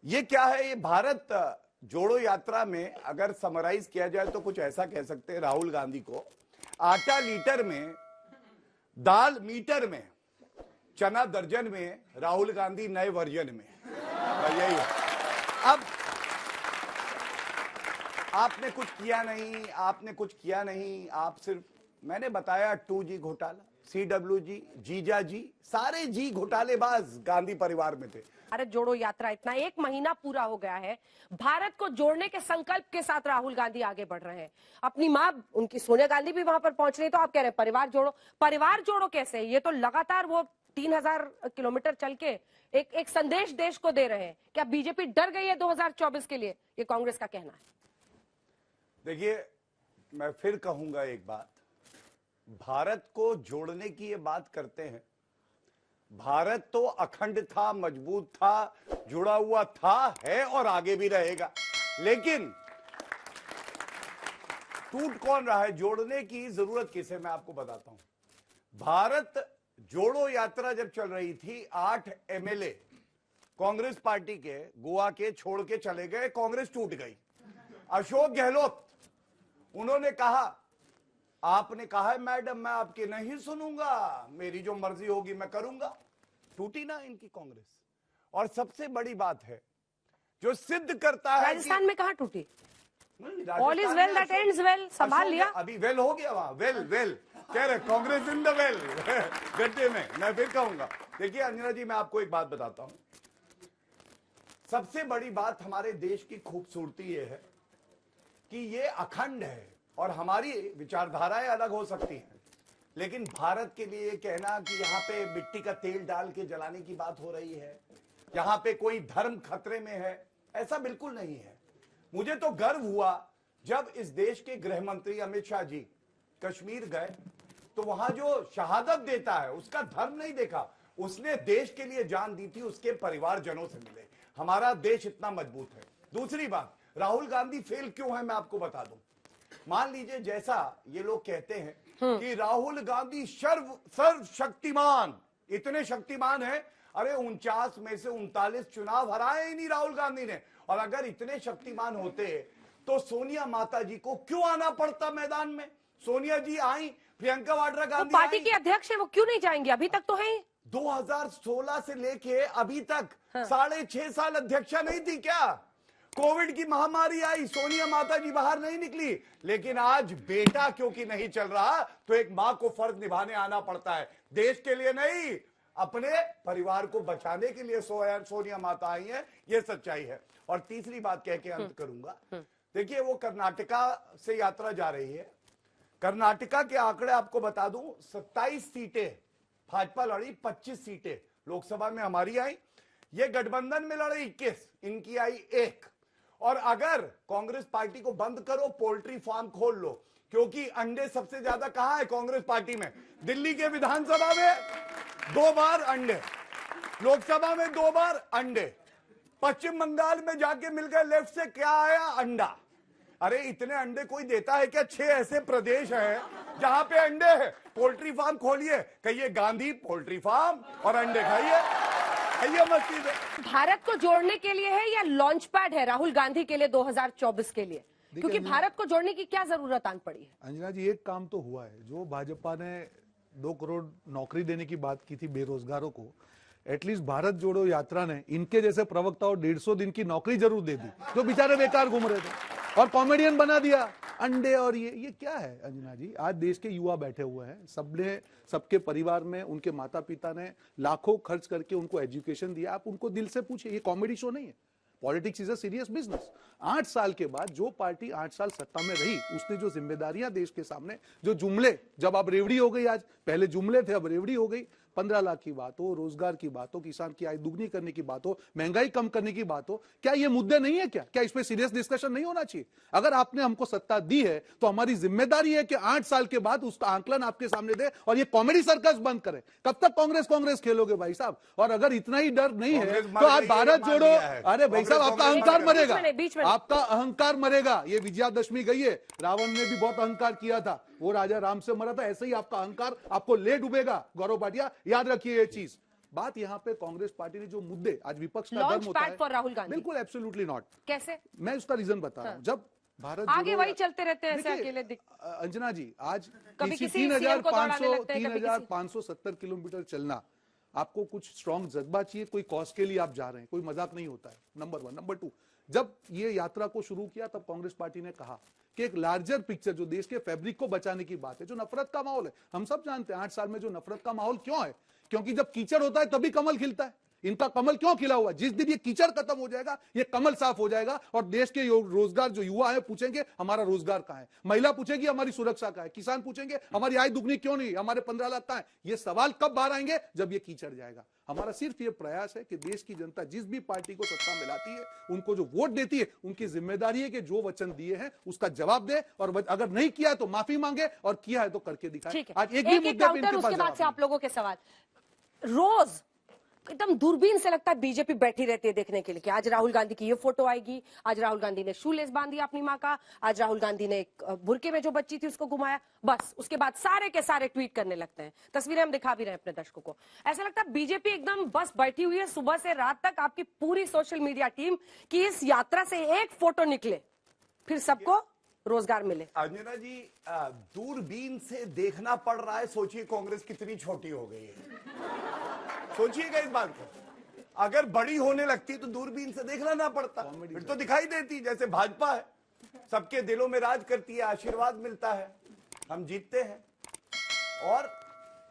ये क्या है, ये भारत जोड़ो यात्रा में अगर समराइज किया जाए तो कुछ ऐसा कह सकते हैं राहुल गांधी को, आटा लीटर में, दाल मीटर में, चना दर्जन में, राहुल गांधी नए वर्जन में। यही है। अब आपने कुछ किया नहीं, आपने कुछ किया नहीं, आप सिर्फ, मैंने बताया 2G घोटाला, CWG, जीजा जी, सारे जी घोटालेबाज गांधी परिवार में थे। भारत जोड़ो यात्रा इतना 1 महीना पूरा हो गया है, भारत को जोड़ने के संकल्प के साथ राहुल गांधी आगे बढ़ रहे हैं। अपनी मां, उनकी सोनिया गांधी भी वहां पर पहुंच रही है, तो आप कह रहे हैं परिवार जोड़ो कैसे? ये तो लगातार वो 3000 किलोमीटर चल के एक संदेश देश को दे रहे हैं। क्या बीजेपी डर गई है 2024 के लिए? ये कांग्रेस का कहना है। देखिए, मैं फिर कहूंगा एक बात, भारत को जोड़ने की ये बात करते हैं। भारत तो अखंड था, मजबूत था, जुड़ा हुआ था, है और आगे भी रहेगा। लेकिन टूट कौन रहा है? जोड़ने की जरूरत किसे? मैं आपको बताता हूं। भारत जोड़ो यात्रा जब चल रही थी, 8 MLA कांग्रेस पार्टी के गोवा के छोड़ के चले गए, कांग्रेस टूट गई। अशोक गहलोत, उन्होंने कहा, आपने कहा है मैडम मैं आपकी नहीं सुनूंगा, मेरी जो मर्जी होगी मैं करूंगा। टूटी ना इनकी कांग्रेस। और सबसे बड़ी बात है जो सिद्ध करता है, राजस्थान में कहां टूटी? All is well that ends well, संभाल लिया। अभी वेल हो गया वहां, वेल कह रहे कांग्रेस इन द वेल गड्ढे में। मैं फिर कहूंगा, देखिए अंजना जी, मैं आपको एक बात बताता हूं। सबसे बड़ी बात हमारे देश की खूबसूरती ये है कि ये अखंड है और हमारी विचारधाराएं अलग हो सकती हैं, लेकिन भारत के लिए कहना कि यहाँ पे मिट्टी का तेल डाल के जलाने की बात हो रही है, यहाँ पे कोई धर्म खतरे में है, ऐसा बिल्कुल नहीं है। मुझे तो गर्व हुआ जब इस देश के गृह मंत्री अमित शाह जी कश्मीर गए, तो वहां जो शहादत देता है उसका धर्म नहीं देखा, उसने देश के लिए जान दी थी, उसके परिवारजनों से मिले। हमारा देश इतना मजबूत है। दूसरी बात, राहुल गांधी फेल क्यों है मैं आपको बता दूं। मान लीजिए, जैसा ये लोग कहते हैं कि राहुल गांधी सर्व शक्तिमान, इतने शक्तिमान है, अरे 49 में से 39 चुनाव हराए ही नहीं राहुल गांधी ने। और अगर इतने शक्तिमान होते तो सोनिया माता जी को क्यों आना पड़ता मैदान में? सोनिया जी आई, प्रियंका वाड्रा गांधी पार्टी के अध्यक्ष है, वो क्यों नहीं जाएंगे? अभी तक तो है 2016 से लेके अभी तक 6.5 साल अध्यक्षा नहीं थी क्या? कोविड की महामारी आई, सोनिया माता जी बाहर नहीं निकली। लेकिन आज बेटा क्योंकि नहीं चल रहा, तो एक मां को फर्ज निभाने आना पड़ता है। देश के लिए नहीं, अपने परिवार को बचाने के लिए सोनिया माता आई है। ये सच्चाई है। और तीसरी बात कह के अंत करूंगा। देखिए, वो कर्नाटका से यात्रा जा रही है। कर्नाटका के आंकड़े आपको बता दूं, 27 सीटें भाजपा लड़ी, 25 सीटें लोकसभा में हमारी आई। ये गठबंधन में लड़े 21, इनकी आई 1। और अगर कांग्रेस पार्टी को बंद करो, पोल्ट्री फार्म खोल लो, क्योंकि अंडे सबसे ज्यादा कहां है कांग्रेस पार्टी में? दिल्ली के विधानसभा में 2 बार अंडे, लोकसभा में 2 बार अंडे, पश्चिम बंगाल में जाके मिल गए लेफ्ट से, क्या आया? अंडा। अरे इतने अंडे कोई देता है क्या? 6 ऐसे प्रदेश हैं जहां पे अंडे हैं। पोल्ट्री फार्म खोलिए, कहिए गांधी पोल्ट्री फार्म, और अंडे खाइए। भारत को जोड़ने के लिए है या लॉन्च पैड है राहुल गांधी के लिए 2024 के लिए? क्योंकि भारत को जोड़ने की क्या जरूरत आन पड़ी है? अंजना जी, एक काम तो हुआ है। जो भाजपा ने 2 करोड़ नौकरी देने की बात की थी बेरोजगारों को, एटलीस्ट भारत जोड़ो यात्रा ने इनके जैसे प्रवक्ताओं 150 दिन की नौकरी जरूर दे दी, जो बेचारे बेकार घूम रहे थे, और कॉमेडियन बना दिया अंडे। और ये क्या है अंजना जी? आज देश के युवा बैठे हुए हैं, सबने, सबके परिवार में उनके माता पिता ने लाखों खर्च करके उनको एजुकेशन दिया। आप उनको दिल से पूछिए, ये कॉमेडी शो नहीं है। Politics is a serious business. 8 साल के बाद जो पार्टी 8 साल सत्ता में रही, उसने जो जिम्मेदारियां देश के सामने, जो जुमले, जब अब रेवड़ी हो गई, आज पहले जुमले थे अब रेवड़ी हो गई, 15 लाख की बात हो, रोजगार की बात हो, किसान की आय दुगनी करने की बात हो, महंगाई कम करने की बात हो, क्या ये मुद्दे नहीं है क्या? क्या इस पे सीरियस डिस्कशन नहीं होना चाहिए? अगर आपने हमको सत्ता दी है तो हमारी जिम्मेदारी है कि 8 साल के बाद उसका आंकलन आपके सामने दे और ये कॉमेडी सर्कस बंद करें। कब तक कांग्रेस खेलोगे भाई साहब? और अगर इतना ही डर नहीं है तो आप भारत जोड़ो, अरे भाई साहब आपका अहंकार मरेगा, आपका अहंकार मरेगा। ये विजयादशमी गई है, रावण ने भी बहुत अहंकार किया था, वो राजा राम से मरा था। ऐसे ही आपका अहंकार आपको ले डूबेगा। गौरव भाटिया, याद रखिए ये चीज। बात यहाँ पे कांग्रेस पार्टी ने जो मुद्दे आज विपक्ष का लॉन्च धर्म होता पैड फॉर है, राहुल गांधी। बिल्कुल एब्सोल्युटली नॉट। कैसे? मैं उसका रीजन बता रहा हूँ। जब भारत आगे जोड़ो- वही चलते रहते हैं, ऐसे देखिए, अकेले अंजना जी, आज कभी किसी CM को दौड़ाने लगते हैं, कभी किसी- 3,570 किलोमीटर चलना, आपको कुछ स्ट्रॉन्ग जज्बा चाहिए, कोई कॉज के लिए आप जा रहे हैं, कोई मजाक नहीं होता है, नंबर 1। नंबर 2, जब ये यात्रा को शुरू किया तब कांग्रेस पार्टी ने कहा कि एक लार्जर पिक्चर, जो देश के फैब्रिक को बचाने की बात है, जो नफरत का माहौल है, हम सब जानते हैं 8 साल में जो नफरत का माहौल क्यों है, क्योंकि जब कीचड़ होता है तभी कमल खिलता है। इनका कमल क्यों खिला हुआ? जिस दिन ये कीचड़ खत्म हो जाएगा, ये कमल साफ हो जाएगा और देश के रोजगार जो युवा है पूछेंगे हमारा रोजगार कहां है, महिला पूछेगी हमारी सुरक्षा कहां है, किसान पूछेंगे हमारी आय दुगनी क्यों नहीं, हमारे 15 लाख कहां है। ये सवाल कब बाहर आएंगे? जब ये कीचड़ जाएगा। हमारा सिर्फ ये प्रयास है कि देश की जनता जिस भी पार्टी को सत्ता में लाती है, उनको जो वोट देती है, उनकी जिम्मेदारी है कि जो वचन दिए हैं उसका जवाब दे, और अगर नहीं किया तो माफी मांगे, और किया है तो करके दिखाए। ठीक है, आज एक भी मुद्दे पे काउंटर, इनके पास उसके बाद जवाब से नहीं। आप लोगों के सवाल। रोज एकदम दूरबीन से लगता है बीजेपी बैठी रहती है देखने के लिए कि आज राहुल गांधी की ये फोटो आएगी, आज राहुल गांधी ने शूलेस बांध दिया अपनी माँ का, आज राहुल गांधी ने एक बुरके में जो बच्ची थी उसको घुमाया, बस उसके बाद सारे के सारे ट्वीट करने लगते हैं। तस्वीरें हम दिखा भी रहे हैं अपने दर्शकों को। ऐसा लगता है बीजेपी एकदम बस बैठी हुई है सुबह से रात तक, आपकी पूरी सोशल मीडिया टीम की इस यात्रा से एक फोटो निकले फिर सबको रोजगार मिले। अंजना जी, दूरबीन से देखना पड़ रहा है, सोचिए कांग्रेस कितनी छोटी हो गई है। सोचिएगा इस बात को, अगर बड़ी होने लगती तो दूरबीन से देखना ना पड़ता, फिर तो दिखाई देती। जैसे भाजपा है, सबके दिलों में राज करती है, आशीर्वाद मिलता है, हम जीतते हैं। और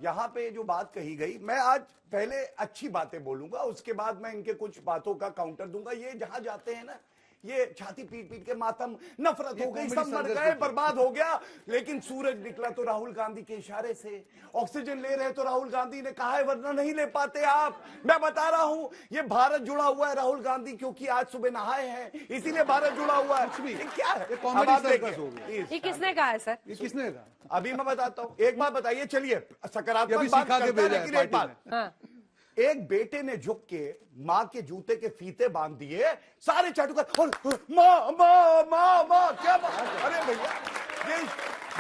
यहां पे जो बात कही गई, मैं आज पहले अच्छी बातें बोलूंगा, उसके बाद मैं इनके कुछ बातों का काउंटर दूंगा। ये जहां जाते हैं ना, ये छाती पीट पीट के मातम, नफरत हो गई, सब मर गए, बर्बाद हो गया। लेकिन सूरज निकला तो राहुल गांधी के इशारे से, ऑक्सीजन ले रहे तो राहुल गांधी ने कहा है, वरना नहीं ले पाते आप। मैं बता रहा हूं, ये भारत जुड़ा हुआ है राहुल गांधी, क्योंकि आज सुबह नहाए हैं, इसीलिए भारत जुड़ा हुआ है। ये क्या है? कॉमेडी अब आप सर्कस देखिए। हो गया। ये किसने कहा है सर? ये किसने कहा? अभी मैं बताता हूं, एक बात बताइए, चलिए ये सकारात्मक अभी बात सिखा के करते हैं, भेजा है लेकिन एक पार्टी बात, ने। हाँ। एक बेटे ने झुक के माँ के जूते के फीते बांध दिए, सारे चाटुकार, और माँ माँ माँ माँ, क्या माँ? अरे भैया,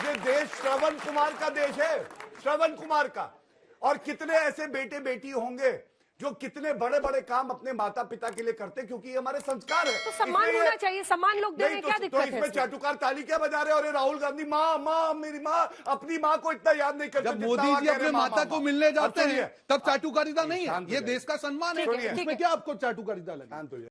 ये देश श्रवण कुमार का देश है, श्रवण कुमार का। और कितने ऐसे बेटे बेटी होंगे जो कितने बड़े बड़े काम अपने माता पिता के लिए करते, क्योंकि ये हमारे संस्कार है। तो सम्मान इसलिए- होना चाहिए, सम्मान लोग दे रहे हैं, नहीं, क्या तो दिक्कत है इसमें इसमें? चाटुकार ताली क्या बजा रहे हो? अरे राहुल गांधी माँ माँ, मेरी माँ, अपनी माँ को इतना याद नहीं करते। जब जितना मोदी वहाँ जी कह अपने रहे माँ, माता माँ, को माँ। मिलने अब जाते सुनिए, हैं तब चाटुकारिता नहीं है, शांत हो ये जाइए। देश का सम्मान है। ठीक है, इसमें ठीक है। क्या आपको चाटुकारिता लगे? शांत हो जाइए।